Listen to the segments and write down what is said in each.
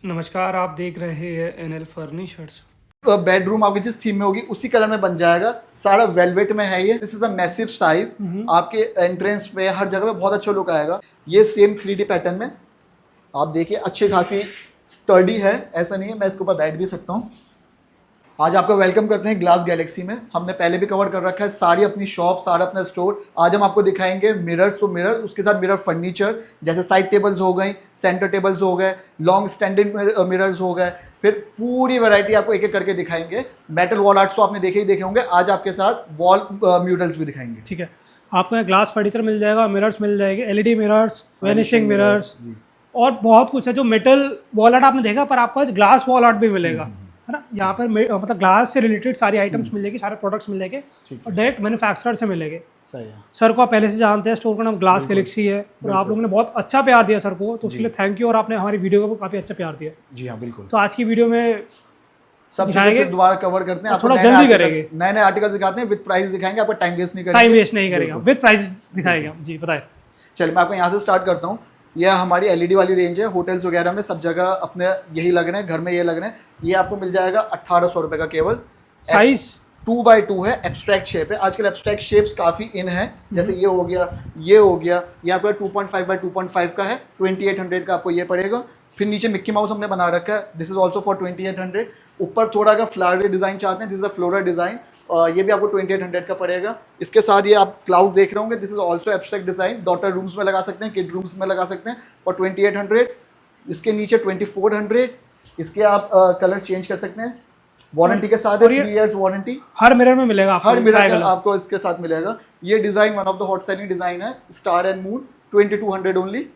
नमस्कार, आप देख रहे हैं एनएल फर्नीचर्स। तो बेडरूम आपकी जिस थीम में होगी उसी कलर में बन जाएगा। सारा वेलवेट में है ये। This is a massive size. आपके एंट्रेंस पे हर जगह पे बहुत अच्छा लुक आएगा। ये सेम 3D पैटर्न में आप देखिए, अच्छी खासी स्टडी है, ऐसा नहीं है, मैं इसके ऊपर बैठ भी सकता हूँ। आज आपका वेलकम करते हैं ग्लास गैलेक्सी में। हमने पहले भी कवर कर रखा है सारी अपनी शॉप, सारा अपना स्टोर। आज हम आपको दिखाएंगे मिरर्स, तो मिरर उसके साथ मिरर फर्नीचर, जैसे साइड टेबल्स हो गई, सेंटर टेबल्स हो गए, लॉन्ग स्टैंडिंग मिरर्स हो गए, फिर पूरी वैरायटी आपको एक एक करके दिखाएंगे। मेटल वॉल आर्ट्स तो आपने देखे ही देखे होंगे, आज आपके साथ वॉल म्यूरल्स भी दिखाएंगे। ठीक है, आपको यहाँ ग्लास फर्नीचर मिल जाएगा, मिरर्स मिल जाएंगे, एलईडी मिरर्स, वेनिशिंग मिरर्स और बहुत कुछ है। जो मेटल वॉल आर्ट आपने देखा, पर आपको आज ग्लास वॉल आर्ट भी मिलेगा, है ना। यहाँ पर मतलब ग्लास से रिलेटेड सारी आइटम्स मिल जाएगी, सारे प्रोडक्ट्स मिल जाएंगे और डायरेक्ट मैन्युफैक्चरर से मिलेंगे। सही है। सर को आप पहले से जानते हैं, स्टोर का नाम ग्लास गैलेक्सी है और आप लोगों ने बहुत अच्छा प्यार दिया सर को, तो उसके लिए थैंक यू। और आपने हमारी वीडियो को काफ़ी अच्छा प्यार दिया। जी हाँ, बिल्कुल। तो आज की वीडियो में सब चीजें फिर दोबारा कवर करते हैं, थोड़ा जल्दी करेंगे, नए नए आर्टिकल्स दिखाते हैं, विद प्राइस दिखाएंगे, आपको टाइम वेस्ट नहीं करेंगे। टाइम वेस्ट नहीं करेगा, विद प्राइस दिखाएगा। जी बताएं। चलिए मैं आपको यहाँ से स्टार्ट करता हूँ। यह हमारी एलईडी वाली रेंज है। होटल्स वगैरह में सब जगह अपने यही लग रहे हैं, घर में ये लग रहे हैं। ये आपको मिल जाएगा 1800 रुपये का केवल। साइज 2x2 है, एब्स्ट्रैक्ट शेप है। आजकल एब्स्ट्रैक्ट शेप्स काफ़ी इन है, जैसे ये हो गया, ये हो गया। ये आपका 2.5x2.5 का है, 2800 का आपको ये पड़ेगा। फिर नीचे मिक्की माउस हमने बना रखा है, दिस इज ऑल्सो फॉर 2800। ऊपर थोड़ा का फ्लावर डिज़ाइन चाहते हैं, this is a floral design, ये भी आपको 2800 का पड़ेगा। इसके साथ ये आप क्लाउड देख रहे होंगे, this is also abstract design. Daughter rooms में लगा सकते हैं, किड रूम्स में लगा सकते हैं फॉर 2800। इसके नीचे 2400। इसके आप कलर चेंज कर सकते हैं, वारंटी के साथ है, 3 इयर्स वारंटी हर मिरर में मिलेगा आपको, हर मिरर आपको इसके साथ मिलेगा। ये design one of the hot selling design है, स्टार एंड मून, 2200 ओनली।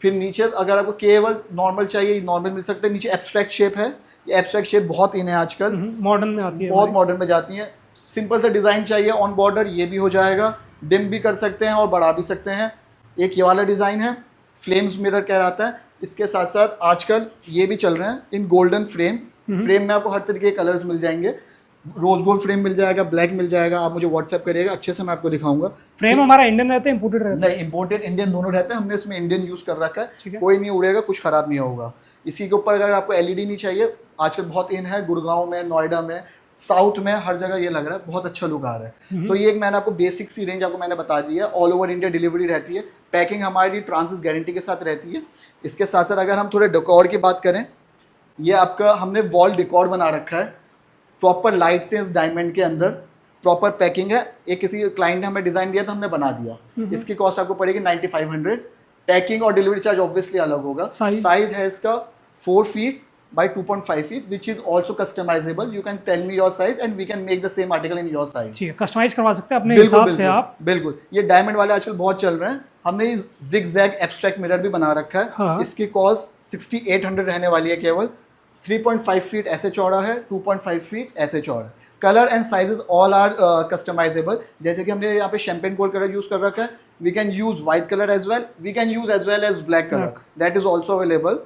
फिर नीचे अगर आपको केवल नॉर्मल चाहिए, नॉर्मल मिल सकते हैं। नीचे एब्स्ट्रैक्ट शेप है, ये एब्स्ट्रैक्ट शेप बहुत इन है आजकल, मॉडर्न में आती है, बहुत मॉडर्न में जाती है। सिंपल सा डिज़ाइन चाहिए ऑन बॉर्डर, ये भी हो जाएगा। डिम भी कर सकते हैं और बढ़ा भी सकते हैं। एक ये वाला डिज़ाइन है, फ्लेम्स मिरर कहलाता है। इसके साथ साथ आजकल ये भी चल रहे हैं इन गोल्डन फ्रेम। फ्रेम में आपको हर तरीके के कलर्स मिल जाएंगे। रोज गोल्ड फ्रेम मिल जाएगा, ब्लैक मिल जाएगा। आप मुझे व्हाट्सएप करिएगा, अच्छे से मैं आपको दिखाऊंगा। फ्रेम हमारा इंडियन रहता है, इंपोर्टेड रहता है? नहीं, इंपोर्टेड इंडियन दोनों रहता है। हमने इसमें इंडियन यूज कर रखा है, कोई नहीं उड़ेगा, कुछ खराब नहीं होगा। इसी के ऊपर अगर आपको एलईडी नहीं चाहिए, आजकल बहुत इन है, गुड़गांव में, नोएडा में, साउथ में, हर जगह ये लग रहा है, बहुत अच्छा लुक आ रहा है। तो ये एक मैंने आपको बेसिक सी रेंज आपको मैंने बता दी है। ऑल ओवर इंडिया डिलीवरी रहती है, पैकिंग हमारी ट्रांसिस गारंटी के साथ रहती है। इसके साथ साथ अगर हम थोड़े डेकोर की बात करें, ये आपका हमने वॉल डेकोर बना रखा है, प्रॉपर लाइट से इस डायमंड के अंदर, प्रॉपर पैकिंग है। एक किसी क्लाइंट ने हमें डिज़ाइन दिया था, हमने बना दिया। इसकी कॉस्ट आपको पड़ेगी 9500। पैकिंग और डिलीवरी चार्ज ऑब्वियसली अलग होगा। साइज है इसका 4 feet by 2.5 feet, which is also customizable. You can tell me your size and we can make the same article in your size. ठीक है, कस्टमाइज करवा सकते हैं अपने हिसाब से आप। बिल्कुल, ये डायमंड वाले आजकल बहुत चल रहे हैं। हमने ये zigzag abstract मिरर भी बना रखा है। हाँ। इसकी कॉस्ट 6800 रहने वाली है केवल। 3.5 फीट ऐसे चौड़ा है, 2.5 फीट ऐसे चौड़ा है। Colour and sizes all are customizable. जैसे कि हमने यहाँ पे शैम्पेन गोल्ड कलर यूज कर रखा है, we can use white colour as well, we can use as well as black colour, that is also available.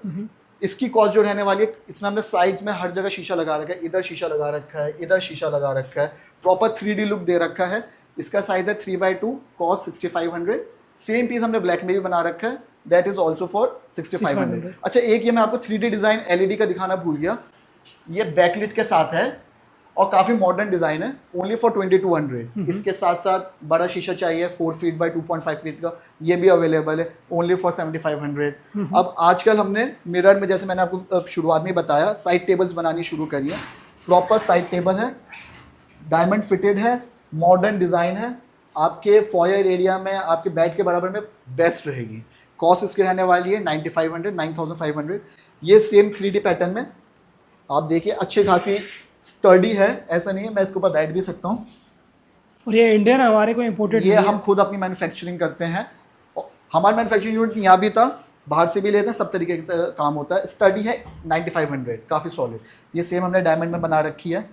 इसकी कॉस्ट जो रहने वाली है, इसमें हमने साइड्स में हर जगह शीशा लगा रखा है। इधर शीशा लगा रखा है, इधर शीशा लगा रखा है, प्रॉपर 3D लुक दे रखा है। इसका साइज है 3x2, कॉस्ट 6500। सेम पीस हमने ब्लैक में भी बना रखा है, दैट इज ऑल्सो फॉर 6500। अच्छा, एक ये मैं आपको 3D डिज़ाइन एलईडी का दिखाना भूल गया। ये बैकलिट के साथ है और काफ़ी मॉडर्न डिज़ाइन है, ओनली फॉर 2200। इसके साथ साथ बड़ा शीशा चाहिए 4 फीट बाई 2.5 फीट का, ये भी अवेलेबल है, ओनली फॉर 7500। अब आजकल हमने मिरर में, जैसे मैंने आपको शुरुआत में बताया, साइड टेबल्स बनानी शुरू करी है। प्रॉपर साइड टेबल है, डायमंड फिटेड है, मॉडर्न डिज़ाइन है। आपके फॉयर एरिया में, आपके बेड के बराबर में बेस्ट रहेगी। कॉस्ट इसकी रहने वाली है 9500। ये सेम 3D पैटर्न में आप देखिए, अच्छी खासी स्टडी है, ऐसा नहीं है, मैं इसके ऊपर बैठ भी सकता हूँ। और ये इंडियन हमारे को इंपोर्टेड, ये हम खुद अपनी मैन्युफैक्चरिंग करते हैं। हमारा मैन्युफैक्चरिंग यूनिट यहाँ भी था, बाहर से भी लेते हैं, सब तरीके का काम होता है। स्टडी है 9500, काफ़ी सॉलिड। ये सेम हमने डायमंड में बना रखी है।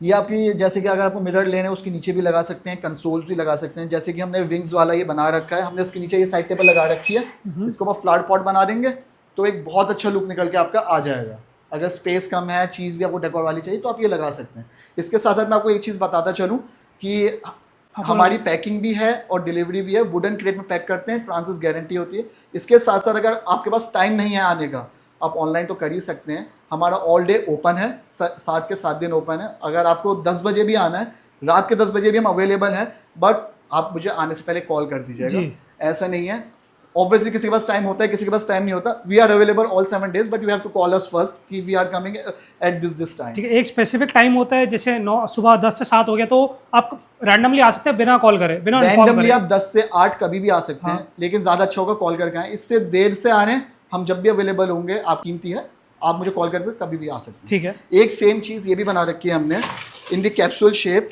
ये आपकी, जैसे कि अगर आपको मिरर लेने हैं, उसके नीचे भी लगा सकते हैं, कंसोल भी लगा सकते हैं। जैसे कि हमने विंग्स वाला ये बना रखा है, हमने इसके नीचे ये साइड टेबल लगा रखी है। इसको आप फ्लावर पॉट बना देंगे तो एक बहुत अच्छा लुक निकल के आपका आ जाएगा। अगर स्पेस कम है, चीज़ भी आपको डेकोर वाली चाहिए, तो आप ये लगा सकते हैं। इसके साथ साथ मैं आपको एक चीज़ बताता चलूँ कि हमारी पैकिंग भी है और डिलीवरी भी है। वुडन क्रेट में पैक करते हैं, ट्रांसिस गारंटी होती है। इसके साथ साथ अगर आपके पास टाइम नहीं है आने का, आप ऑनलाइन तो कर ही सकते हैं। हमारा ऑल डे ओपन है, 7 के 7 दिन ओपन है। अगर आपको 10 बजे भी आना है, रात के 10 बजे भी हम अवेलेबल हैं, बट आप मुझे आने से पहले कॉल कर दीजिएगा। ऐसा नहीं है, ऑब्वियसली किसी के पास टाइम होता है, किसी के पास टाइम नहीं होता। We are available all 7 days, but you have to call us first कि we are coming at this time. ठीक है, एक स्पेसिफिक टाइम होता है, जैसे 9 सुबह 10 से 7 हो गया तो आप रैंडमली आ सकते हैं बिना कॉल करे, बिना रैंडमली आप 10 से 8 कभी भी आ सकते हैं, लेकिन ज़्यादा अच्छा होगा कॉल करके आए। इससे देर से आने, हम जब भी अवेलेबल होंगे, आप कीमती है, आप मुझे कॉल कर सकते, कभी भी आ सकते हैं। ठीक है। एक सेम चीज़ ये भी बना रखी है हमने इन द कैप्सूल शेप,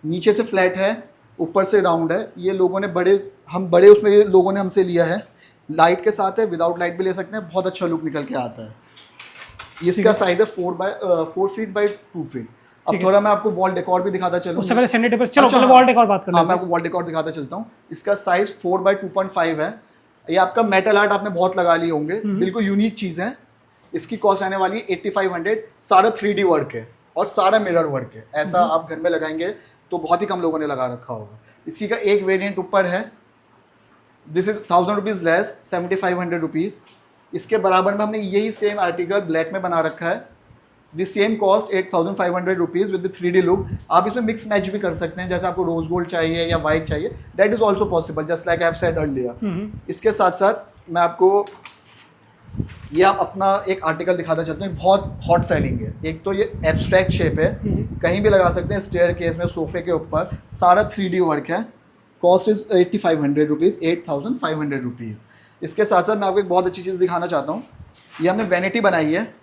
नीचे से फ्लैट है, ऊपर से राउंड है। ये लोगों ने बड़े उसमें ये लोगों ने हमसे लिया है, लाइट के साथ है, विदाउट लाइट भी ले सकते हैं, बहुत अच्छा लुक निकल के आता है। इसका साइज है 4 फीट बाई 2 फीट। अब थोड़ा मैं आपको वॉल डेकोर भी दिखाता चलूं। उससे पहले सेंटर टेबल, चलो पहले वॉल डेकोर बात कर लेते हैं। मैं आपको वॉल डेकोर दिखाता चलता हूँ। इसका साइज 4 बाई 2.5 है। ये आपका मेटल आर्ट आपने बहुत लगा लिए होंगे, बिल्कुल यूनिक चीज़ है। इसकी कॉस्ट आने वाली है 8500। सारा 3D वर्क है और सारा मिरर वर्क है। ऐसा आप घर में लगाएंगे तो बहुत ही कम लोगों ने लगा रखा होगा। इसी का एक वेरिएंट ऊपर है, this is 1000 rupees less, 7500 rupees. इसके बराबर में हमने यही सेम आर्टिकल ब्लैक में बना रखा है, this same cost 8500 rupees with the 3D look. आप इसमें मिक्स मैच भी कर सकते हैं, जैसे आपको रोज गोल्ड चाहिए या वाइट चाहिए, that is also possible, just like I have said earlier. इसके साथ साथ मैं आपको ये आप अपना एक आर्टिकल दिखाता चलता हूँ, बहुत हॉट सेलिंग है। एक तो ये एब्स्ट्रैक्ट शेप है, कहीं भी लगा सकते हैं, स्टेयर केस में, सोफे के ऊपर, सारा 3D वर्क है। Cost is 8500 rupees, 8500 rupees. इसके साथ साथ मैं आपको एक बहुत अच्छी चीज़ दिखाना चाहता हूँ। ये हमने वैनिटी बनाई है,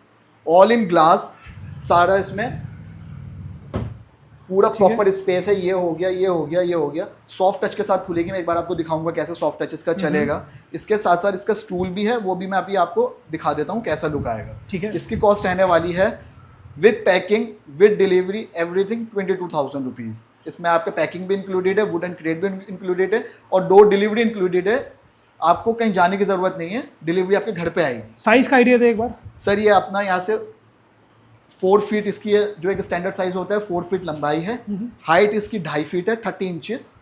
ऑल इन ग्लास, सारा इसमें पूरा प्रॉपर स्पेस है। ये हो गया, ये हो गया, ये हो गया। सॉफ्ट टच के साथ खुलेगी, मैं एक बार आपको दिखाऊंगा कैसे सॉफ्ट टच इसका चलेगा। इसके साथ साथ इसका स्टूल भी है, वो भी मैं अभी आपको दिखा देता हूँ कैसा लुक आएगा। ठीक है। इसकी कॉस्ट रहने वाली है with packing, with delivery, everything 22,000 rupees. इसमें आपका पैकिंग भी इंक्लूडेड है, वुडन क्रेट भी इंक्लूडेड है, और डोर डिलीवरी इंक्लूडेड है। आपको कहीं जाने की ज़रूरत नहीं है, डिलीवरी आपके घर पे आएगी। साइज़ का आइडिया दे एक बार सर। ये अपना यहाँ से 4 फीट इसकी है, जो एक स्टैंडर्ड साइज होता है, 4 फीट लंबाई है। हाइट इसकी 2.5 फीट है, 30 इंचेस,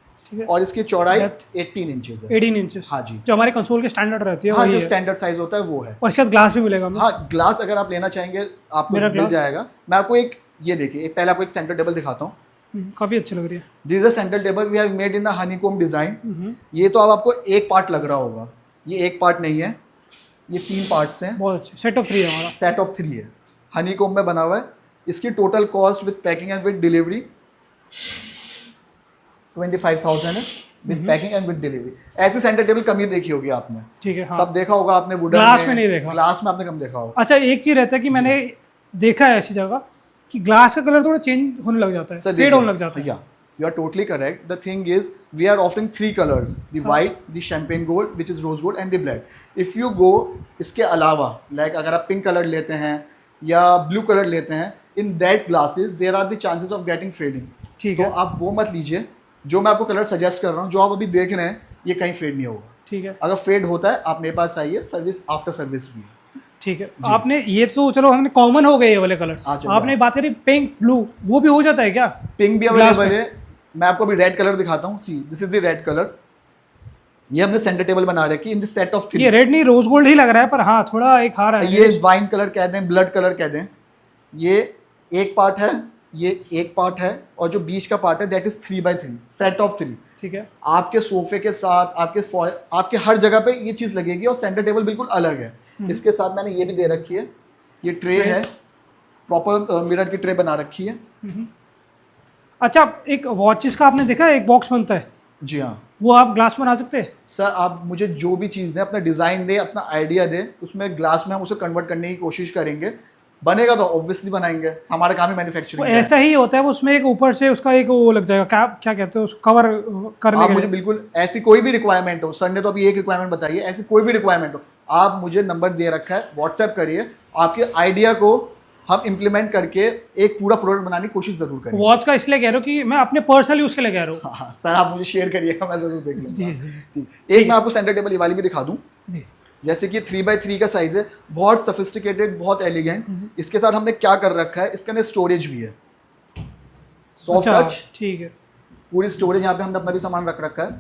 और इसकी चौड़ाई 18 इंचेस है। 18 इंचेस, हाँ जी, जो हमारे कंसोल के स्टैंडर्ड रहती है। हाँ, जो स्टैंडर्ड साइज होता है वो है। और इसके साथ ग्लास भी मिलेगा। हाँ, ग्लास अगर आप लेना चाहेंगे आपको मिल जाएगा। मैं आपको एक ये देखिए, पहले आपको एक सेंटर टेबल दिखाता हूँ। काफ़ी अच्छी लग रही है। This is a centre table we have made in the honeycomb design. ये तो अब आपको एक पार्ट लग रहा होगा, ये एक पार्ट नहीं है, ये 3 पार्ट्स हैं। बहुत अच्छे, सेट ऑफ 3 है हमारा। सेट ऑफ 3 है, हनीकॉम्ब में बना हुआ है। इसकी total cost with packing and with delivery 25,000 है, with packing and with delivery. ऐसे सेंटर टेबल कम ही देखी होगी आपने। ठीक है, हाँ। सब देखा होगा आपने, वुडन ग्लास में नहीं देखा। ग्लास में आपने कम देखा होगा। अच्छा, एक चीज़ रहता है कि मैंने देखा है ऐसी जगह कि ग्लास का कलर थोड़ा चेंज होने लग जाता है, फेड होने लग जाता है। या you are totally correct. The thing is, we are offering 3 colors: the white, the champagne gold, which is rose gold, and the black. If you go इसके अलावा, like अगर आप पिंक कलर लेते हैं या ब्लू कलर लेते हैं, in that glasses there are the chances of getting fading. ठीक है। तो आप वो मत लीजिए। जो मैं आपको कलर सजेस्ट कर रहा हूँ, जो आप अभी देख रहे हैं, ये कहीं फेड नहीं होगा। ठीक है। अगर फेड होता है, आप मेरे पास आइए, सर्विस आफ्टर सर्विस भी है। ठीक है। आपने ये तो चलो हमने कॉमन हो गए ये वाले कलर्स, आपने बात करी पिंक ब्लू, वो भी हो जाता है क्या? पिंक भी अवेलेबल है। मैं आपको अभी रेड कलर दिखाता हूँ। See, this is the red colour. ये हमने सेंटर टेबल बना रखी इन द सेट ऑफ 3। ये रेड नहीं, रोज गोल्ड ही लग रहा है, पर हाँ थोड़ा एक आ रहा है। ये वाइन कलर कह दें, ब्लड कलर कह दें। ये एक पार्ट है, ये एक पार्ट है, और जो बीच का पार्ट है that is 3x3, set of 3। ठीक है। आपके सोफे के साथ, आपके हर जगह पे ये चीज़ लगेगी, और सेंटर टेबल बिल्कुल अलग है। इसके साथ मैंने ये भी दे रखी है, ये ट्रे है, प्रॉपर मिरर की ट्रे बना रखी है। अच्छा, एक वॉचेस का आपने देखा है, एक बॉक्स बनता है। जी हाँ। वो आप ग्लास बना सकते हैं? सर, आप मुझे जो भी चीज़ दें, अपना डिज़ाइन दें, अपना आइडिया दें, उसमें ग्लास में हम उसे कन्वर्ट करने की कोशिश करेंगे। बनेगा तो ऑब्वियसली बनाएंगे, हमारा काम है मैन्युफैक्चरिंग। ऐसा ही होता है, वो उसमें एक ऊपर से उसका एक वो लग जाएगा, क्या कहते हैं उसको, कवर करने आप मुझे बिल्कुल ऐसी कोई भी रिक्वायरमेंट हो, सर ने तो अभी एक रिक्वायरमेंट बताई है, ऐसी कोई भी रिक्वायरमेंट हो, आप मुझे नंबर दे रखा है, व्हाट्सएप करिए। आपके आइडिया को हम इम्प्लीमेंट करके एक पूरा प्रोडक्ट बनाने की कोशिश जरूर करेंगे। वॉच का इसलिए कह रहा हूँ कि मैं अपने पर्सनल यूज़ के लिए कह रहा हूँ। हाँ सर, आप मुझे शेयर करिएगा, मैं जरूर देख लूँगा। जी। एक मैं आपको सेंटर टेबल ये वाली भी दिखा दूँ। जी। जैसे कि 3x3 का साइज है, बहुत सफिस्टिकेटेड, बहुत एलिगेंट। इसके साथ हमने क्या कर रखा है, इसके अंदर स्टोरेज भी है, सॉफ्ट टच। ठीक है। पूरी स्टोरेज, यहाँ पे हमने अपना भी सामान रख रखा है।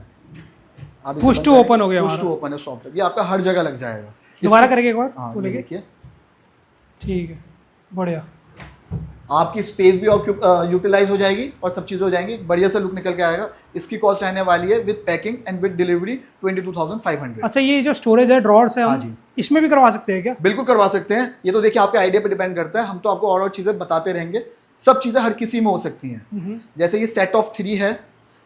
आप पुश टू ओपन हो गया पुश हमारा। टू ओपन है सॉफ्ट, ये आपका हर जगह लग जाएगा। दोबारा करके एक बार हाँ, वो ये लेके। देखिए ठीक है, बढ़िया। आपकी स्पेस भी यूटिलाइज हो जाएगी और सब चीज़ हो जाएंगी, बढ़िया सा लुक निकल के आएगा। इसकी कॉस्ट रहने वाली है with packing and with delivery 22,500। अच्छा, ये जो स्टोरेज है, ड्रॉर्स है, हाँ हम जी। इसमें भी करवा सकते हैं क्या? बिल्कुल करवा सकते हैं, ये तो देखिए आपके आइडिया पे डिपेंड करता है, हम तो आपको और चीज़ें बताते रहेंगे। सब चीज़ें हर किसी में हो सकती हैं। जैसे ये सेट ऑफ 3 है,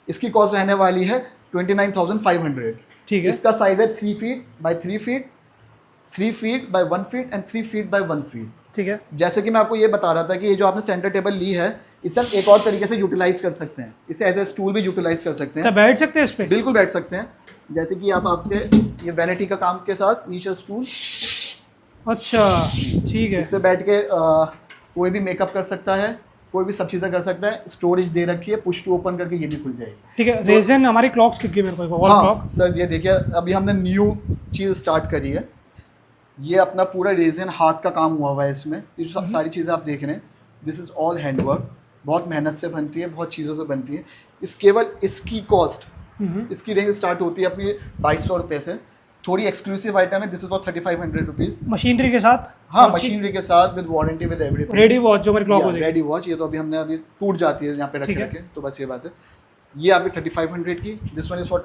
इसकी कॉस्ट रहने वाली है 29,500। ठीक है। इसका साइज है 3 feet by 3 feet, 3 feet by 1 feet and 3 feet by 1 feet. ठीक है। जैसे कि मैं आपको ये बता रहा था कि ये जो आपने सेंटर टेबल ली है, इसे हम एक और तरीके से यूटिलाइज कर सकते हैं, इसे एज ए स्टूल भी यूटिलाइज कर सकते क्या हैं। बैठ सकते हैं इस पे? बिल्कुल बैठ सकते हैं, जैसे कि आप आपके ये वैनिटी का काम के साथ नीचे स्टूल, अच्छा, ठीक है। इस पे बैठ के कोई भी मेकअप कर सकता है, कोई भी सब चीज़ें कर सकता है। स्टोरेज दे रखी है, पुश टू ओपन करके ये भी खुल जाएगी। ठीक है। रेजन हमारी क्लॉक्स दिख गई मेरे को, वॉल हाँ क्लॉक। सर, ये देखिए अभी हमने न्यू चीज़ स्टार्ट करी है। ये अपना पूरा रेजन हाथ का काम हुआ हुआ है इसमें। ये जो सारी चीज़ें आप देख रहे हैं, दिस इज़ ऑल हैंडवर्क, बहुत मेहनत से बनती है, बहुत चीज़ों से बनती है। इस केवल इसकी कॉस्ट, इसकी रेंज स्टार्ट होती है अपनी 2200 रुपये से। थोड़ी एक्सक्लूसिव आइटम है, this is for 3500 rupees. Machinery के साथ? हाँ, मशीनरी के साथ, with warranty, with everything. Ready watch जो हमारी क्लॉक हो जाएगी। रेडी वॉच, ये तो अभी हमने अभी टूट जाती है यहाँ पे ठीक रखे है। रखे, तो बस ये बात है। ये आपकी 3500 की, दिस वन इज फॉर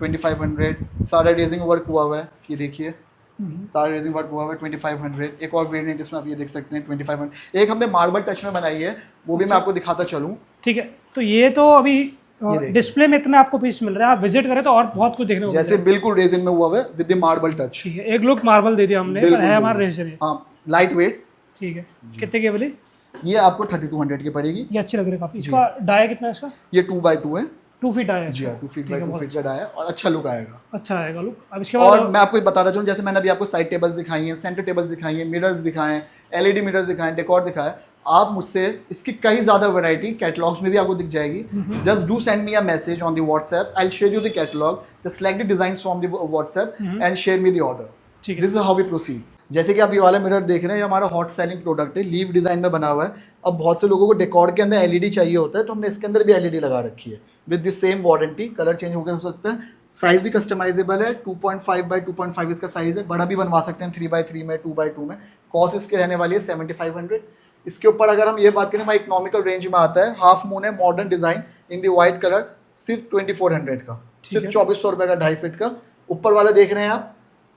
2500। सारा रेजिंग वर्क हुआ हुआ है, ये देखिए सारा रेजिंग वर्क हुआ हुआ है 2500। एक और वेरिएंट इसमें आप ये देख सकते हैं 2500। एक हमने मार्बल टच में बनाई है, वो भी मैं आपको दिखाता चलूँ। ठीक है। तो ये तो अभी देखिए। डिस्प्ले में इतना आपको पीस मिल रहा है, आप विजिट करें तो और बहुत कुछ देखने को जैसे बिल्कुल रेजिन में हुआ हुआ है विद द मार्बल टच। ठीक है। एक लुक मार्बल दे दिया हमने, पर है हमारा रेजन है। हाँ, लाइट वेट। ठीक है। कितने की है बोली? ये आपको 3200 की पड़ेगी। ये अच्छी लग रही है काफी। इसका डाया कितना है इसका? ये 2x2 है। 2 फीट आया है। जी हाँ, 2 फीट बाय 2 फीट का डाया है और अच्छा लुक आएगा। अच्छा आएगा लुक। अब इसके और बाद मैं आपको एक बताता चलूँ, जैसे मैंने अभी आपको साइड टेबल्स दिखाई हैं, सेंटर टेबल्स दिखाई हैं, मिरर्स दिखाए हैं, एलईडी मिरर्स दिखाए हैं, डेकोर दिखाया है। आप मुझसे इसकी कई ज़्यादा वैरायटी कैटलॉग्स में भी आपको दिख जाएगी। Just do send me a message on the WhatsApp, I will share you the catalogue, just select the designs from the WhatsApp and share me the order. ठीक है। This is how we proceed. जैसे कि आप ये वाला mirror देख रहे हैं, ये हमारा हॉट सेलिंग प्रोडक्ट है, लीव डिज़ाइन में बना हुआ है। अब बहुत से लोगों को डेकोर के अंदर एलईडी चाहिए होता है, तो हमने इसके अंदर भी एलईडी लगा रखी है with the same warranty. Colour change हो सकता है, साइज भी कस्टमाइजेबल है। 2.5 बाय 2.5 इसका साइज है, बड़ा भी बनवा सकते हैं 3x3 में, 2x2 में। कॉस्ट इसके रहने वाली है 7500। इसके ऊपर अगर हम ये बात करें, हमारा इकोनॉमिकल रेंज में आता है, हाफ मून है, modern design in the white colour, सिर्फ 2400 का, सिर्फ 2400 रुपये का, 2.5 फीट का। ऊपर वाला देख रहे हैं आप,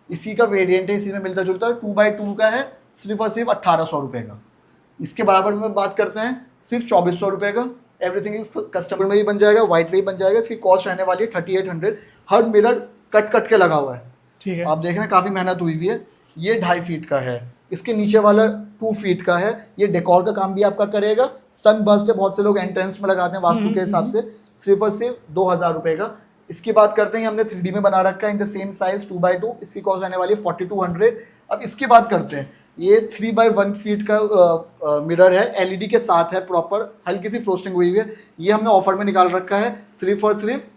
इसी का वेरिएंट है, इसी में मिलता जुलता है, 2x2 का है, सिर्फ और सिर्फ 1800 रुपये का। इसके बराबर में बात करते हैं, सिर्फ 2400 रुपये का। एवरीथिंग इज कस्टमर में भी बन जाएगा, वाइट में भी बन जाएगा। इसकी कॉस्ट रहने वाली है 3800। हर मिरर कट के लगा हुआ है। ठीक है। आप देख रहे हैं काफ़ी मेहनत हुई हुई है। ये 2.5 फीट का है, इसके नीचे वाला 2 फीट का है। ये डेकोर का काम भी आपका करेगा। सन बस्ट है, बहुत से लोग एंट्रेंस में लगाते हैं वास्तु के हिसाब से, सिर्फ और सिर्फ 2000 रुपये का। इसकी बात करते हैं, हमने 3D में बना रखा है in the same size 2x2। इसकी कॉस्ट रहने वाली है 4200। अब इसकी बात करते हैं, ये 3x1 फीट का मिरर है, एलईडी के साथ है, प्रॉपर हल्की सी फ्रोस्टिंग हुई हुई है। ये हमने ऑफर में निकाल रखा है, सिर्फ और सिर्फ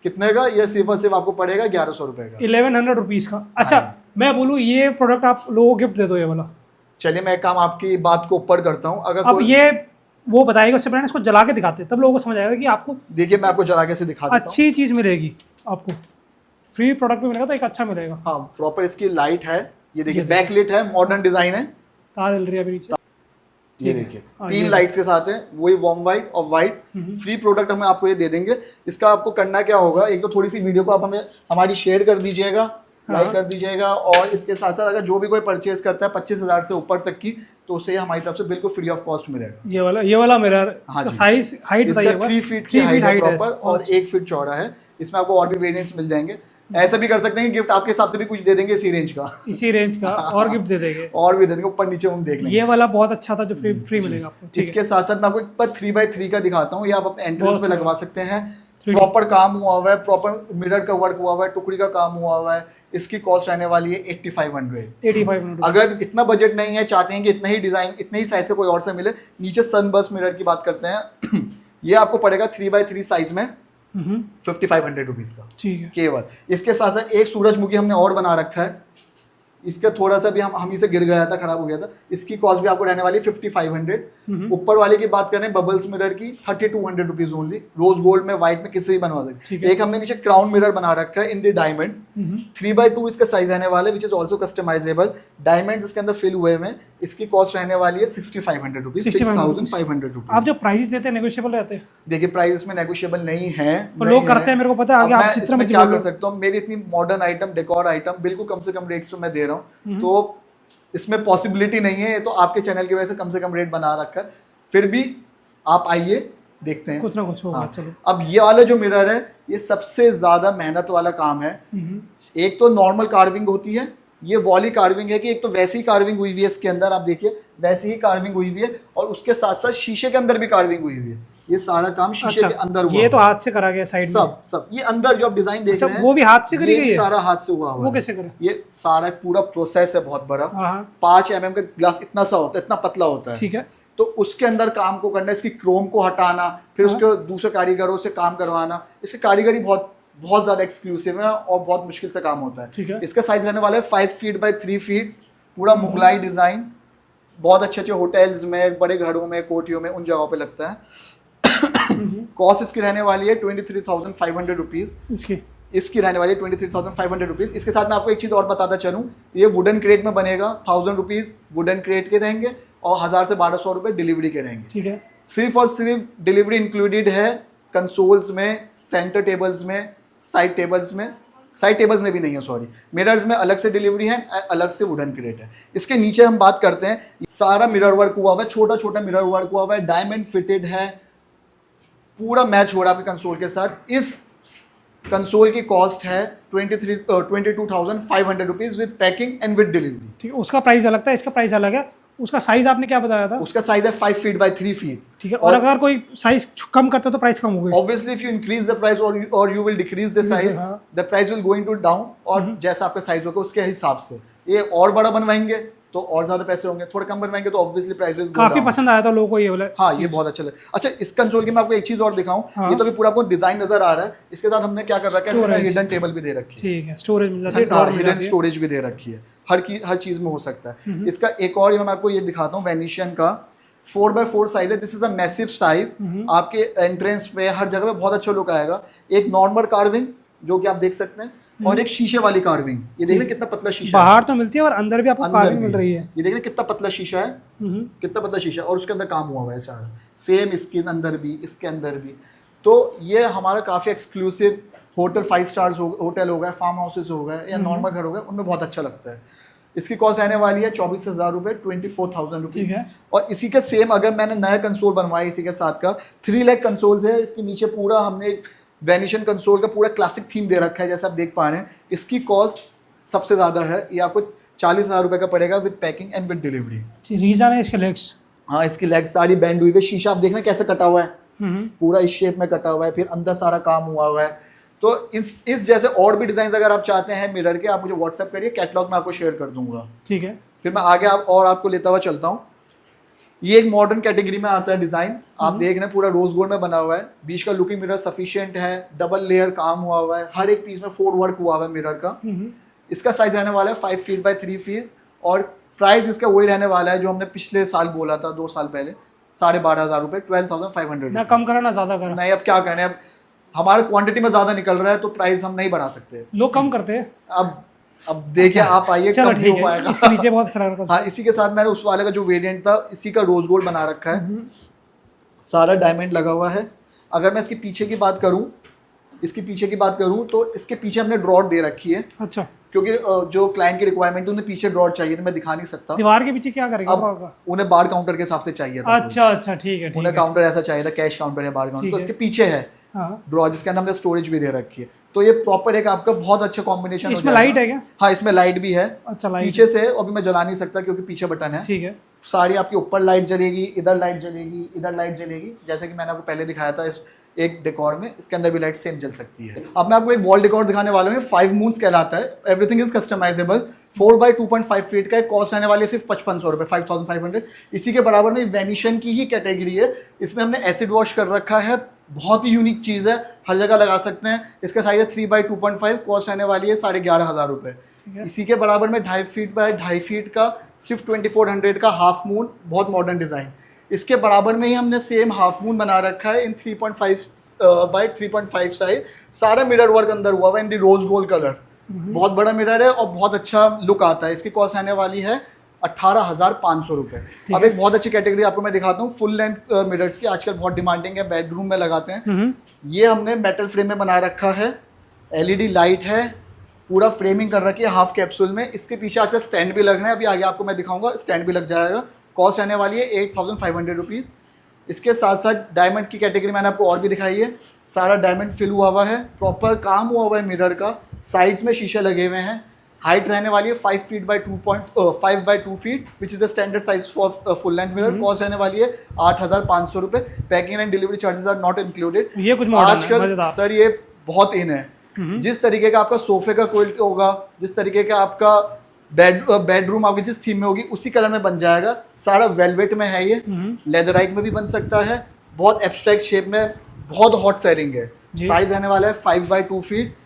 कितने का? ये सिर्फ और सिर्फ आपको पड़ेगा 1100 रुपये का, 1100 रुपीज़ का। अच्छा, मैं बोलूँ ये प्रोडक्ट आप लोगों को गिफ्ट दे दो ये वाला। चलिए मैं एक काम आपकी बात को ऊपर करता हूँ। अगर अब ये वो बताएगा, उससे पहले इसको जला के दिखाते हैं, तब लोगों को समझ आएगा कि आपको देखिए, मैं आपको जला के से दिखा देता हूँ। अच्छी चीज़ मिलेगी, आपको फ्री प्रोडक्ट भी मिलेगा तो एक अच्छा मिलेगा। हाँ, प्रॉपर इसकी लाइट है, ये देखिए बैकलिट है, मॉडर्न डिजाइन है। तार हिल रही है अभी नीचे। ये देखिए 3 लाइट्स के साथ है, वही वार्म वाइट और वाइट। फ्री प्रोडक्ट हमें आपको ये दे देंगे। इसका आपको करना क्या होगा, एक तो थोड़ी सी वीडियो को आप हमें हमारी शेयर कर दीजिएगा, लाइक कर दीजिएगा, और इसके साथ साथ अगर जो भी कोई परचेज करता है 25,000 से ऊपर तक की, तो उसे हमारी तरफ से बिल्कुल फ्री ऑफ कॉस्ट मिलेगा। ये वाला मिरर, हाँ जी। साइज हाइट इसका 3 फीट की हाइट है प्रॉपर, और 1 फीट चौड़ा है। इसमें आपको और भी वेरिएंट्स मिल जाएंगे। ऐसा भी कर सकते हैं कि गिफ्ट आपके हिसाब से भी कुछ दे देंगे इसी रेंज का और गिफ्ट दे देंगे, और भी दे देंगे, ऊपर नीचे हम देख लेंगे। ये वाला बहुत अच्छा था जो फ्री मिलेगा आपको। ठीक है। इसके साथ साथ मैं आपको एक बार 3x3 का दिखाता हूँ, ये आप अपने एंट्रेंस बहुत पे अच्छा। लगवा सकते हैं। 3D प्रॉपर काम हुआ हुआ है, प्रॉपर मिरर का वर्क हुआ हुआ है, टुकड़ी का काम हुआ हुआ है। इसकी कॉस्ट रहने वाली है 8500। 8500। अगर इतना बजट नहीं है, चाहते हैं कि इतना ही डिजाइन, इतने ही साइज का कोई और से मिले, नीचे सनबर्स्ट मिरर की बात करते हैं ये आपको पड़ेगा 3x3 साइज में 5500 रुपीज का, ठीक है। केवल। इसके साथ साथ एक सूरजमुखी हमने और बना रखा है, इसका थोड़ा सा भी हम ही से गिर गया था, खराब हो गया था। इसकी कॉस्ट भी आपको रहने वाली है 5500। ऊपर वाले की बात करें बबल्स मिरर की 3200 रुपीज ओनली, रोज गोल्ड में, व्हाइट में, किसी भी बनवा सकते। एक हमने नीचे क्राउन मिरर बना रखा है इन द डायमंड, 3x2 इसका साइज रहने वाला है, which is also customizable. Diamond इसके अंदर फिल हुए हैं। इसकी कॉस्ट रहने वाली है 6500 रुपीज, 6500 रुपीज। आप जो प्राइस देते हैं नेगोशिएबल रहते हैं? देखिए प्राइस में नेगोशिएबल नहीं है, तो लोग करते हैं, मेरे को पता है। आगे आप चित्र में क्या कर सकता हूँ, मेरी इतनी मॉडर्न आइटम, डेकोर आइटम बिल्कुल कम से कम रेट्स पे मैं दे रहा हूँ, तो इसमें पॉसिबिलिटी नहीं है। तो आपके चैनल की वजह से कम कम बना रखा है, फिर भी आप आइए, देखते हैं कुछ ना कुछ होगा। हाँ। चलो अब ये वाला जो मिरर है ये सबसे ज्यादा मेहनत वाला काम है। एक तो नॉर्मल कार्विंग होती है, ये वॉली कार्विंग है कि एक तो वैसी ही कार्विंग हुई हुई है इसके अंदर, आप देखिए वैसी ही कार्विंग हुई हुई है, और उसके साथ साथ शीशे के अंदर भी कार्विंग हुई हुई है। ये सारा काम शीशे के अंदर हुआ, ये तो हाथ से करा गया साइड में, सब ये अंदर जो आप डिजाइन देख रहे हैं वो भी हाथ से करी गई है, सारा हाथ से हुआ वो कैसे करा? ये सारा पूरा प्रोसेस है बहुत बड़ा। 5 mm का ग्लास इतना सा होता है, इतना पतला होता है, ठीक है। तो उसके अंदर काम को करना, इसकी क्रोम को हटाना, फिर उसके दूसरे कारीगरों से काम करवाना, इसकी कारीगरी बहुत बहुत ज्यादा एक्सक्लूसिव है और बहुत मुश्किल से काम होता है। इसका साइज रहने वाला है 5 फीट बाय 3 फीट, पूरा मुगलाई डिजाइन, बहुत अच्छे अच्छे होटल्स में, बड़े घरों में, कोठियों में, उन जगहों पे लगता है। कॉस्ट इसकी रहने वाली है 23,500 रुपीज। इसकी रहने वाली है 23,500 रुपीज। इसके साथ मैं आपको एक चीज और बताता चलूं, ये वुडन क्रेट में बनेगा, 1000 रुपीज वुडन क्रेट के रहेंगे और 1000 से 1200 रुपए डिलीवरी के रहेंगे, ठीक है। सिर्फ और सिर्फ डिलीवरी इंक्लूडेड है कंसोल्स में, सेंटर टेबल्स में, साइड टेबल्स में, साइड टेबल्स में भी नहीं है सॉरी, मिरर्स में अलग से डिलीवरी है, अलग से वुडन क्रेट है। इसके नीचे हम बात करते हैं, सारा मिरर वर्क हुआ हुआ है, छोटा छोटा मिरर वर्क हुआ हुआ है, डायमंड फिटेड है, पूरा मैच हो रहा है आपके कंसोल के साथ। इस कंसोल की कॉस्ट है 22,500 rupees with packing and with delivery, ठीक है। उसका प्राइस अलग था, इसका प्राइस अलग है। उसका साइज आपने क्या बताया था? उसका साइज है 5 फीट बाय 3 फीट, ठीक है। और अगर कोई साइज कम करता है तो प्राइस कम होगी। Obviously if you increase the price और you will decrease the size, the price will going to down, और जैसा आपका साइज होगा उसके हिसाब से। ये और बड़ा बनवाएंगे तो और ज्यादा पैसे होंगे, थोड़ा कम बनवाएंगे तो obviously price will go down. काफी पसंद आया था लोगों को ये वाला। हाँ ये बहुत अच्छा लगा। अच्छा इस कंसोल की मैं आपको एक चीज और दिखाऊं, ये तो अभी पूरा आपको डिजाइन नजर आ रहा है, इसके साथ हमने क्या कर रखा है, इसमें हिडन टेबल भी दे रखी है, ठीक है, स्टोरेज मिल जाती है, हिडन स्टोरेज भी दे रखी है, हर चीज में हो सकता है। इसका एक और मैं आपको ये दिखाता हूँ, वेनिशियन का 4x4 साइज है, this is a massive size. आपके एंट्रेंस पे हर जगह पे बहुत अच्छा लुक आएगा। एक नॉर्मल कार्विंग जो कि आप देख सकते हैं, और एक शीशे वाली कार्विंग, ये देखिए कितना पतला शीशा है, बाहर तो मिलती है और अंदर भी आपको कार्विंग मिल रही है। ये देखिए कितना पतला शीशा है, कितना पतला शीशा, और उसके अंदर काम हुआ हुआ है सारा, सेम इसके अंदर भी, इसके अंदर भी। तो ये हमारा काफी एक्सक्लूसिव होटल, 5 स्टार्स होटल हो गए, फार्म हाउसेस हो गए, या नॉर्मल घर हो गए, उनमें बहुत अच्छा लगता है। इसकी कॉस्ट रहने वाली है 24,000 रुपए, 24,000 रुपीज। और इसी के सेम अगर मैंने नया कंसोल बनवाया इसी के साथ का 3 लाख कंसोल्स है, इसके नीचे पूरा हमने वेनिशन कंसोल का पूरा क्लासिक थीम दे रखा है, जैसे आप देख पा रहे हैं। इसकी कॉस्ट सबसे ज़्यादा है, ये आपको 40,000 रुपये का पड़ेगा with packing and with delivery. Reason है इसके लेग्स, हाँ इसकी लेग्स सारी बैंड हुई है, शीशा आप देख रहे हैं कैसे कटा हुआ है, पूरा इस शेप में कटा हुआ है, फिर अंदर सारा काम हुआ हुआ है। तो इस जैसे और भी डिजाइन अगर आप चाहते हैं मिरर के, आप मुझे व्हाट्सएप करिए, कैटलॉग में आपको शेयर कर दूंगा, ठीक है। फिर मैं आगे आपको लेता हुआ चलता हूँ। ये एक मॉडर्न कैटेगरी में आता है डिजाइन, आप देख रहे हैं पूरा रोज गोल्ड में बना हुआ है, बीच का लुकिंग मिरर सफिशिएंट है, डबल लेयर काम हुआ हुआ है, हर एक पीस में 4 वर्क हुआ हुआ है मिरर का। इसका साइज रहने वाला है 5 फीट बाय 3 फीट, और प्राइस इसका वही रहने वाला है जो हमने पिछले साल बोला था, 2 साल पहले, 12,500 रुपए, 12,500। ना कम करा ना ज्यादा करा, नहीं अब क्या करें, अब हमारे क्वांटिटी में ज्यादा निकल रहा है तो प्राइस हम नहीं बढ़ा सकते, लोग कम करते हैं। अब देखिए आप आइए, कम नहीं हो पाएगा। इसके नीचे बहुत अच्छा लग रहा है। हाँ इसी के साथ मैंने उस वाले का जो वेरिएंट था, इसी का रोज गोल्ड बना रखा है, सारा डायमंड लगा हुआ है। अगर मैं इसके पीछे की बात करूं, तो इसके पीछे हमने ड्रॉर दे रखी है। अच्छा, क्योंकि जो क्लाइंट की रिक्वायरमेंट है, उन्हें पीछे ड्रॉर चाहिए, मैं दिखा नहीं सकता। दीवार के पीछे क्या करेगा? अब उन्हें बार काउंटर के हिसाब से चाहिए था। अच्छा ठीक है, उन्हें काउंटर ऐसा चाहिए था, कैश काउंटर है, बार काउंटर, तो इसके पीछे है ड्रॉर, जिसके अंदर हमने स्टोरेज भी दे रखी है। तो ये प्रॉपर एक आपका बहुत अच्छा कॉम्बिनेशन। इसमें लाइट है क्या? हाँ इसमें लाइट भी है। अच्छा, लाइट पीछे से अभी मैं जला नहीं सकता क्योंकि पीछे बटन है, ठीक है। सारी आपकी ऊपर लाइट जलेगी, इधर लाइट जलेगी, इधर लाइट जलेगी, जैसे कि मैंने आपको पहले दिखाया था इस एक डेकोर में, इसके अंदर भी लाइट सेम जल सकती है। अब मैं आपको एक वॉल डेकोर दिखाने वाला हूँ, 5 मून्स कहलाता है, everything is customisable. 4x2.5 feet का है, कॉस्ट रहने वाली है सिर्फ 5500 रुपए, 5500। इसी के बराबर में वेनिशन की ही कैटेगरी है, इसमें हमने एसिड वॉश कर रखा है, बहुत ही यूनिक चीज़ है, हर जगह लगा सकते हैं। इसका साइज है 3x2.5, कॉस्ट रहने वाली है 11,500 रुपए। इसी के बराबर में 2.5 फीट बाय 2.5 फीट का सिर्फ 2400 का हाफ मून, बहुत मॉडर्न डिज़ाइन। इसके बराबर में ही हमने सेम हाफ मून बना रखा है इन 3.5 बाय 3.5 साइज। सारा मिरर वर्क अंदर हुआ है इन दी रोज गोल्ड कलर। बहुत बड़ा मिरर है और बहुत अच्छा लुक आता है। इसकी कॉस्ट आने वाली है 18,500 रुपये। अब एक बहुत अच्छी कैटेगरी आपको मैं दिखाता हूँ, फुल लेंथ मिरर्स की। आजकल बहुत डिमांडिंग है, बेडरूम में लगाते हैं। ये हमने मेटल फ्रेम में बना रखा है, LED लाइट है, पूरा फ्रेमिंग कर रखी है हाफ कैप्सूल में। इसके पीछे आजकल स्टैंड भी लगना है, अभी आगे आपको मैं दिखाऊंगा, स्टैंड भी लग जाएगा। कॉस्ट आने वाली है 8,500 रुपीज़। इसके साथ साथ डायमंड की कैटेगरी मैंने आपको और भी दिखाई है। सारा डायमंड फिल हुआ है, प्रॉपर काम हुआ है मिरर का। साइड्स में शीशे लगे हुए हैं। हाइट रहने वाली है 5 feet by 2.5 by 2 feet which is the standard size for full length mirror. Cost रहने वाली है 8,500 रुपये। Packing and delivery charges are not included. ये कुछ आजकल सर ये बहुत इन है। जिस तरीके का आपका सोफे का क्वालिटी होगा, जिस तरीके का आपका बेडरूम आपकी जिस थीम में होगी उसी कलर में बन जाएगा। सारा वेलवेट में है, ये लेदराइट में भी बन सकता है, बहुत एब्स्ट्रैक्ट शेप में, बहुत हॉट सेलिंग है। साइज रहने वाला है 5 बाय 2 फीट।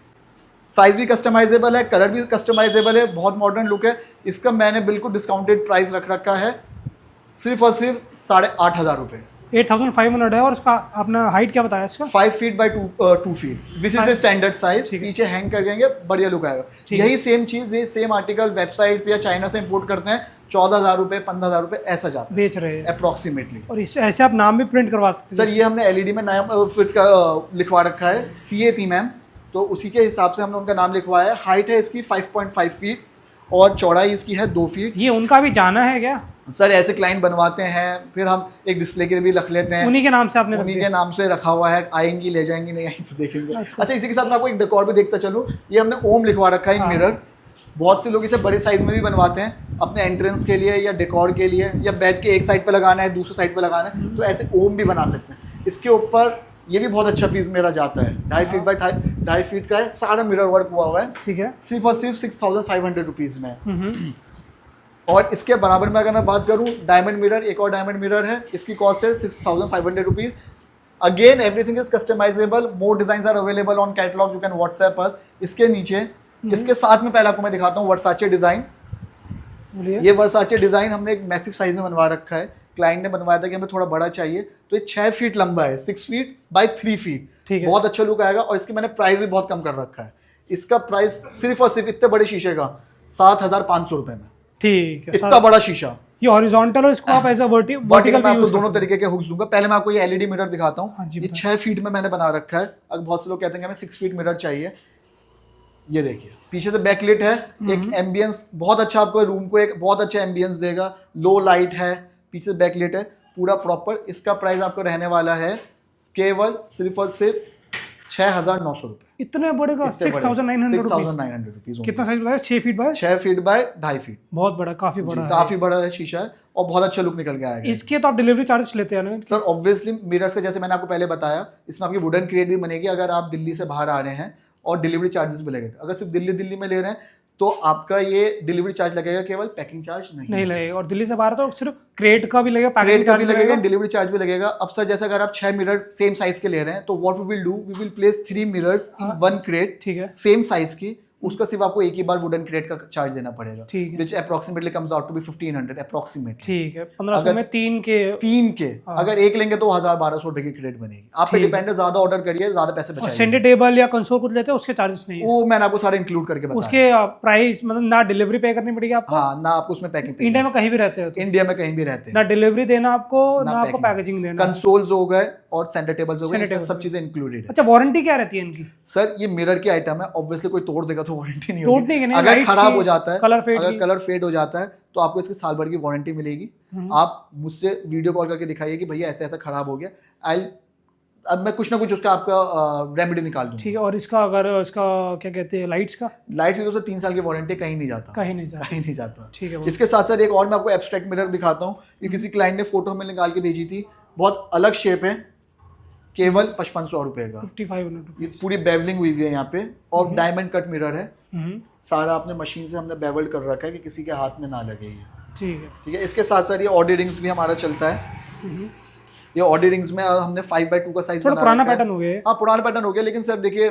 साइज भी कस्टमाइजेबल है, कलर भी कस्टमाइजेबल है, बहुत मॉडर्न लुक है। इसका मैंने बिल्कुल डिस्काउंटेड प्राइस रख रखा है सिर्फ और सिर्फ 8,500 रुपये। 8,500 है। और इसका अपना हाइट क्या बताया इसका? 5 feet bye 2 feet which is the standard size. पीछे हैंग कर देंगे, बढ़िया लुक आएगा। यही सेम चीज, ये सेम आर्टिकल वेबसाइट या चाइना से इंपोर्ट करते हैं, 14,000 रुपये 15,000 रुपये ऐसा जाता है, बेच रहे हैं अप्रोक्सीमेटली। और इस ऐसे आप नाम भी प्रिंट करवा सकते हैं सर। ये हमने LED में नाम फिट का लिखवा रखा है, CA थी मैम, तो उसी के हिसाब से हमने उनका नाम लिखवाया है। हाइट है इसकी 5.5 फीट और चौड़ाई इसकी है 2 फीट। ये उनका भी जाना है क्या सर? ऐसे क्लाइंट बनवाते हैं, फिर हम एक डिस्प्ले के लिए भी रख लेते हैं। उन्हीं के नाम से आपने उन्हीं के नाम से रखा हुआ है। आएंगी ले जाएंगी, नहीं आएंगी तो देखेंगे। अच्छा, इसी के साथ मैं आपको एक डेकोर भी देखता चलूँ। ये हमने ओम लिखवा रखा है मिरर। बहुत से लोग इसे बड़े साइज में भी बनवाते हैं अपने एंट्रेंस के लिए या डेकोर के लिए, या बेड के एक साइड पे लगाना है, दूसरे साइड पे लगाना है, तो ऐसे ओम भी बना सकते हैं। इसके ऊपर ये भी बहुत अच्छा पीस मेरा जाता है, 2.5 फीट बाय 2.5 फीट का है। सारा मिरर वर्क हुआ है। ठीक है। सिर्फ और सिर्फ 6,500 रुपीज़ में। और इसके बराबर में अगर मैं बात करूं, डायमंड मिरर, एक और डायमंड मिरर है, इसकी कॉस्ट है 6,500 rupees. Again everything is customizable, more designs are available on catalogue, you can WhatsApp us. इसके नीचे इसके साथ में पहले आपको मैं दिखाता हूँ वर्साचे डिज़ाइन। ये वर्साचे डिज़ाइन हमने एक मैसिव साइज में बनवा रखा है। क्लाइंट ने बनवाया था कि हमें थोड़ा बड़ा चाहिए, तो ये 6 फीट लंबा है, 6 फीट बाय 3 फीट। बहुत अच्छा लुक आएगा। और इसकी मैंने प्राइस भी बहुत कम कर रखा है। इसका प्राइस सिर्फ और सिर्फ इतने बड़े शीशे का 7,500 रुपये में। ठीक है। इतना बड़ा शीशा, ये हॉरिजॉन्टल है, इसको आप ऐसा वर्टिकल मैं आपको दोनों तरीके के हुक्स दूंगा। पहले मैं आपको ये LED मिरर दिखाता हूँ। ये 6 फीट में मैंने बना रखा है। अब बहुत से लोग कहते हैं कि हमें 6 फीट मिरर चाहिए। ये देखिए, पीछे से बैकलिट है, एक एम्बियंस बहुत अच्छा, आपको रूम को एक बहुत अच्छा एम्बियंस देगा। लो लाइट है, पीछे से बैकलिट है, पूरा प्रॉपर। इसका प्राइस आपको रहने वाला है केवल सिर्फ और सिर्फ 6,900 रुपये। इतने बड़े का 6,900 रुपीज। कितना साइज बताया? 6 feet by 6 feet by 2.5 feet. बहुत बड़ा, काफी बड़ा है। काफी बड़ा है शीशा है और बहुत अच्छा लुक निकल के आएगा। इसके तो आप डिलीवरी चार्जेस लेते हैं ना सर? ऑब्वियसली मिरर्स का जैसे मैंने आपको पहले बताया, इसमें आपकी वुडन क्रेट भी बनेगी अगर आप दिल्ली से बाहर आ रहे हैं, और डिलीवरी चार्जेस भी लगेगा। अगर सिर्फ दिल्ली में ले रहे हैं तो आपका ये डिलीवरी चार्ज लगेगा, केवल पैकिंग चार्ज नहीं लगेगा। और दिल्ली से बाहर तो सिर्फ क्रेट का भी लगेगा, पैकिंग का भी लगेगा, डिलीवरी चार्ज भी लगेगा। अब सर जैसे अगर आप 6 मिरर सेम साइज के ले रहे हैं, तो what we will do, we will place 3 mirrors in 1 crate. ठीक है। सेम साइज की, उसका सिर्फ आपको एक ही बार वुडन क्रेट का चार्ज देना पड़ेगा। ठीक है। Which approximately comes out to be 1,500 approximately. ठीक है। 1,500 में 3 के अगर एक लेंगे तो 1,000-1,200 रुपए की क्रेट बनेगी। आप पे डिपेंड है, ज्यादा ऑर्डर करिए ज्यादा पैसे बचाइए। सेंटर टेबल या कंसोल कुछ लेते हैं उसके चार्जेस नहीं है? वो मैंने आपको सारे इंक्लूड करके बताया। उसके प्राइस मतलब ना डिलीवरी पे करनी पड़ेगी आपको? हाँ, ना आपको उसमें पैकिंग। इंडिया में कहीं भी रहते हो? इंडिया में कहीं भी रहते हैं, ना डिलीवरी देना आपको, ना आपको पैकेजिंग देना। कंसोल्स हो गए और सेंटर टेबल्स हो गए, सब चीजें इंक्लूडेड है। अच्छा, वारंटी क्या रहती है इनकी? सर ये मिरर की आइटम है, ऑब्वियसली कोई तोड़ देगा तो वारंटी नहीं होगी। अगर खराब हो जाता है, अगर कलर फेड हो जाता है, तो आपको इसकी साल भर की वारंटी मिलेगी। आप मुझसे वीडियो कॉल करके दिखाइए कि भैया ऐसा ऐसा खराब हो गया, अब मैं कुछ ना कुछ उसका आपका रेमेडी निकाल दूंगा। ठीक है। और इसका अगर इसका क्या कहते हैं, लाइट्स का? लाइट्स की तो 3 साल की वारंटी कहीं नहीं जाता। कहीं नहीं जाता। ठीक है। इसके साथ साथ एक और मैं आपको एब्स्ट्रैक्ट मिरर दिखाता हूँ। ये किसी क्लाइंट ने फोटो में निकाल के भेजी थी, बहुत अलग शेप है, केवल 5,500 रुपए का। 5,500। ये पूरी बेवलिंग हुई है यहाँ पे, और डायमंड कट मिरर है। सारा आपने मशीन से हमने बेवल्ड कर रखा है कि किसी के हाथ में ना लगे ये। ठीक है। इसके साथ साथ ये ऑडी रिंग्स भी हमारा चलता है। ये ऑडी रिंग्स में हमने 5x2 का साइज पुराना पैटर्न हो गया। हाँ, पुराना पैटर्न हो गया, लेकिन सर देखिए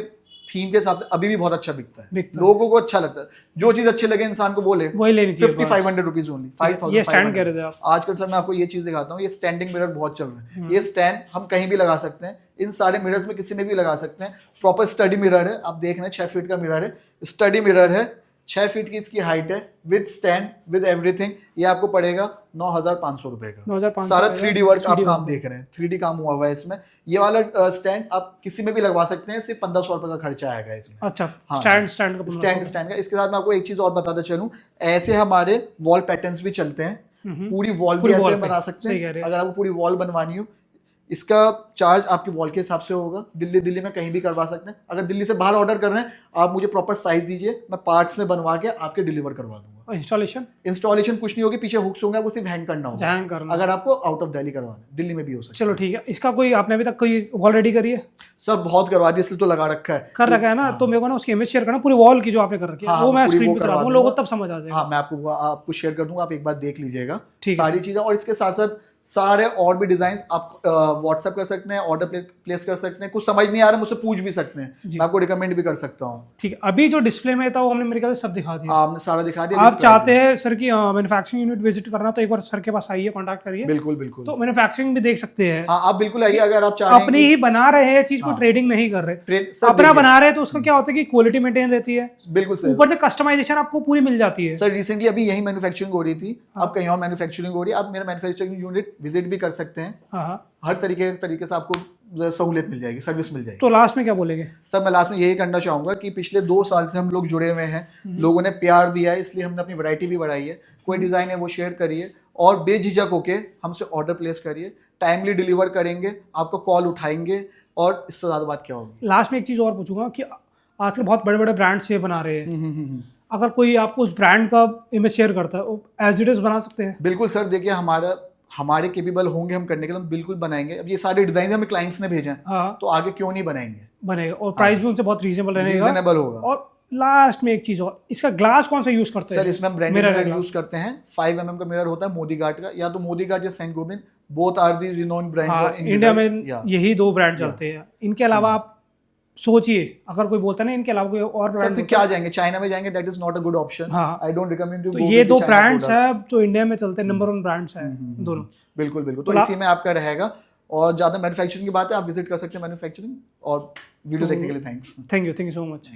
थीम के हिसाब से अभी भी बहुत अच्छा बिकता है, बिकता है। लोगों को अच्छा लगता है, जो चीज अच्छी लगे इंसान को वो ले। वही लेनी चाहिए। 5500 रुपीज ओनली, 5500। ये स्टैंड कह रहे थे आप। आजकल सर मैं आपको ये चीज दिखाता हूँ, ये स्टैंडिंग मिरर बहुत चल रहे हैं। ये स्टैंड हम कहीं भी लगा सकते हैं, इन सारे मिरर्स में किसी में भी लगा सकते हैं। प्रॉपर स्टडी मिरर है, आप देख रहे हैं 6 फीट का मिरर है, स्टडी मिरर है, 6 फीट की इसकी हाइट है, विद स्टैंड विद एवरीथिंग। ये आपको पड़ेगा 9500 रुपए का। 9500 सारा 3D वर्क आप 3D काम देख रहे हैं, 3D काम हुआ हुआ है इसमें। ये वाला स्टैंड आप किसी में भी लगवा सकते हैं, सिर्फ 1500 रुपए का खर्चा आएगा इसमें। अच्छा, हाँ, स्टैंड स्टैंड का स्टैंड का। इसके साथ मैं आपको एक चीज और बताता चलूं, ऐसे हमारे वॉल पैटर्न्स भी चलते हैं, पूरी वॉल भी ऐसे बना सकते हैं। अगर आपको पूरी वॉल बनवानी हो, इसका चार्ज आपकी वॉल के हिसाब से होगा। दिल्ली में कहीं भी करवा सकते हैं। अगर दिल्ली से बाहर ऑर्डर कर रहे हैं, आप मुझे प्रॉपर साइज दीजिए, मैं पार्ट्स में बनवा के आपके डिलीवर करवा दूंगा। इंस्टॉलेशन कुछ नहीं होगी, पीछे हुक्स होंगे, आपको सिर्फ हैंग करना होगा, हैंग करना। अगर आपको आउट ऑफ दिल्ली करवाना है, दिल्ली में भी हो सकता है। चलो ठीक है। इसका कोई आपने अभी तक कोई वॉल रेडी करी है? सर बहुत करवा दी, इसलिए तो लगा रखा है, कर रखा है ना। तो मेरे को ना उसकी इमेज शेयर करना, पूरी वॉल की जो आपने कर रखी है, वो मैं स्क्रीन पे करा दूंगा, लोगों को तब समझ आ जाएगा। हाँ, मैं आपको शेयर कर दूंगा, आप एक बार देख लीजिएगा सारी चीजें। और इसके साथ साथ सारे और भी डिजाइन आप व्हाट्सएप कर सकते हैं, ऑर्डर प्लेस कर सकते हैं। कुछ समझ नहीं आ रहा मुझसे पूछ भी सकते हैं, मैं आपको रिकमेंड भी कर सकता हूँ। ठीक है। अभी जो डिस्प्ले में था वो हमने मेरे ख्याल से सब दिखा दिया। आपने सारा दिखा दिया। आप चाहते हैं सर की मैन्युफैक्चरिंग यूनिट विजिट करना, तो एक बार सर के पास आइए, कांटेक्ट करिए। बिल्कुल बिल्कुल। तो मैन्युफैक्चरिंग भी देख सकते हैं। हाँ, आप बिल्कुल आइए। अगर आप चाहें अपनी ही बना रहे हैं चीज को, ट्रेडिंग नहीं कर रहे, अपना बना रहे हैं, तो उसका क्या होता है कि क्वालिटी मेंटेन रहती है। बिल्कुल सर। ऊपर से कस्टमाइजेशन आपको पूरी मिल जाती है। सर रिसेंटली अभी यही मैन्युफैक्चरिंग हो रही थी, अब कहीं और मैन्युफैक्चरिंग हो रही है। आप मेरा मैन्युफैक्चरिंग यूनिट विजिट भी कर सकते हैं। हर तरीके से आपको सहूलियत मिल जाएगी, सर्विस मिल जाएगी। तो लास्ट में क्या बोलेंगे? सर मैं लास्ट में यही करना चाहूंगा कि पिछले 2 साल से हम लोग जुड़े हुए हैं, लोगों ने प्यार दिया है, इसलिए हमने अपनी वैरायटी भी बढ़ाई है। कोई डिजाइन है वो शेयर करिए और बेझिझक होके हमसे ऑर्डर प्लेस करिए, टाइमली डिलीवर करेंगे, आपको कॉल उठाएंगे, और इससे ज्यादा बात क्या होगी। लास्ट में एक चीज और पूछूंगा कि आजकल बहुत बड़े बड़े ब्रांड्स ये बना रहे हैं, अगर कोई आपको उस ब्रांड का इमेज शेयर करता है, वो एज इट इज बना सकते हैं? बिल्कुल सर, देखिए हमारे केपेबल होंगे हम करने के लिए, हम बिल्कुल बनाएंगे। अब ये सारे डिजाइन हमें क्लाइंट्स ने भेजे हैं, तो आगे क्यों नहीं बनेगा। और प्राइस भी उनसे बहुत रीजनेबल होगा। और लास्ट में एक चीज और, इसका ग्लास कौन सा यूज करते हैं? सर इसमें हम ब्रांडेड मिरर यूज करते हैं। 5 mm का मिरर होता है मोदी गार्ड का, या तो मोदी गार्ड या Saint Gobain, both are the renowned brands India में। यही 2 ब्रांड चलते हैं। इनके अलावा आप सोचिए, अगर कोई बोलता है ना इनके अलावा कोई और ब्रांड, फिर क्या जाएंगे, चाइना में जाएंगे, that is not a good option. I don't recommend you. तो ये 2 ब्रांड्स है जो इंडिया में चलते हैं, नंबर 1 ब्रांड्स है दोनों। बिल्कुल। तो इसी में आपका रहेगा। और ज्यादा मैन्युफैक्चरिंग की बात है, आप विजिट कर सकते हैं मैन्युफैक्चरिंग। और वीडियो देखने के लिए thanks. Thank you so much.